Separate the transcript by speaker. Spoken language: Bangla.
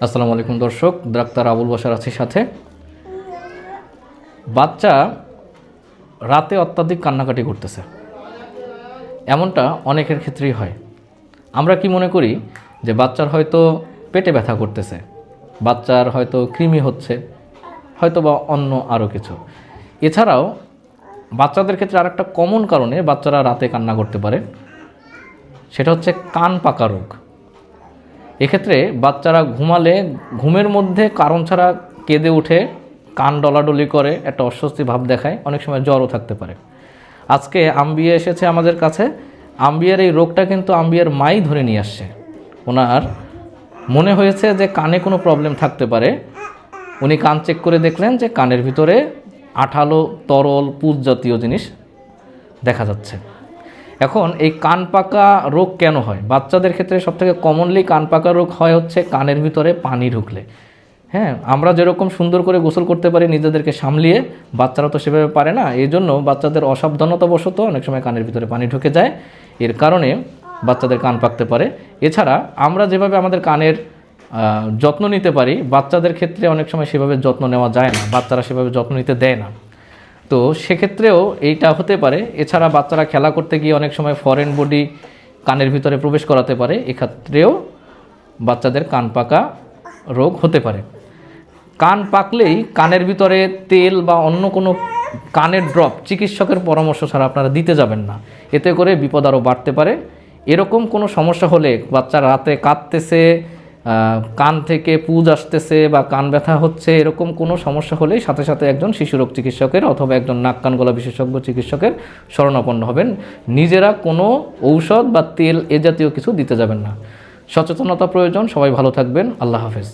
Speaker 1: আসসালামু আলাইকুম দর্শক, ডাক্তার আবুল বাশার আছি সাথে। বাচ্চা রাতে অত্যাধিক কান্নাকাটি করতেছে, এমনটা অনেকের ক্ষেত্রেই হয়। আমরা কি মনে করি যে বাচ্চার হয়তো পেটে ব্যথা করতেছে, বাচ্চার হয়তো কৃমি হচ্ছে, হয়তো বা অন্য আরও কিছু। এছাড়াও বাচ্চাদের ক্ষেত্রে আরেকটা কমন কারণে বাচ্চারা রাতে কান্না করতে পারে, সেটা হচ্ছে কান পাকা রোগ। এক্ষেত্রে বাচ্চারা ঘুমালে ঘুমের মধ্যে কারণ ছাড়া কেঁদে উঠে, কান ডলাডলি করে, একটা অস্বস্তি ভাব দেখায়, অনেক সময় জ্বরও থাকতে পারে। আজকে আম্বিয়া এসেছে আমাদের কাছে। আম্বিয়ার এই রোগটা কিন্তু আম্বিয়ার মাই ধরে নিয়ে আসছে। ওনার মনে হয়েছে যে কানে কোনো প্রবলেম থাকতে পারে। উনি কান চেক করে দেখলেন যে কানের ভিতরে আঠালো তরল পুঁজ জাতীয় জিনিস দেখা যাচ্ছে। এখন এই কান পাকা রোগ কেন হয়? বাচ্চাদের ক্ষেত্রে সবথেকে কমনলি কান পাকা রোগ হয় হচ্ছে কানের ভিতরে পানি ঢুকলে। হ্যাঁ, আমরা যেরকম সুন্দর করে গোসল করতে পারি নিজেদেরকে সামলিয়ে, বাচ্চারা তো সেভাবে পারে না। এই জন্য বাচ্চাদের অসাবধানতাবশত অনেক সময় কানের ভিতরে পানি ঢুকে যায়, এর কারণে বাচ্চাদের কান পাকতে পারে। এছাড়া আমরা যেভাবে আমাদের কানের যত্ন নিতে পারি, বাচ্চাদের ক্ষেত্রে অনেক সময় সেভাবে যত্ন নেওয়া যায় না, বাচ্চারা সেভাবে যত্ন নিতে দেয় না। তো সেক্ষেত্রেও এইটা হতে পারে। এছাড়া বাচ্চারা খেলা করতে গিয়ে অনেক সময় ফরেন বডি কানের ভিতরে প্রবেশ করাতে পারে, এক্ষেত্রেও বাচ্চাদের কান পাকা রোগ হতে পারে। কান পাকলেই কানের ভিতরে তেল বা অন্য কোনো কানের ড্রপ চিকিৎসকের পরামর্শ ছাড়া আপনারা দিতে যাবেন না, এতে করে বিপদ আরও বাড়তে পারে। এরকম কোনো সমস্যা হলে, বাচ্চা রাতে কাঁদতেছে, কান থেকে পুঁজ আসতেছে বা কান ব্যথা হচ্ছে, এরকম কোনো সমস্যা হলেই সাথে সাথে একজন শিশুরোগ চিকিৎসকের অথবা একজন নাক কান গলা বিশেষজ্ঞ চিকিৎসকের শরণাপন্ন হবেন। নিজেরা কোনো ঔষধ বা তেল এ জাতীয় কিছু দিতে যাবেন না। সচেতনতা প্রয়োজন। সবাই ভালো থাকবেন। আল্লাহ হাফেজ।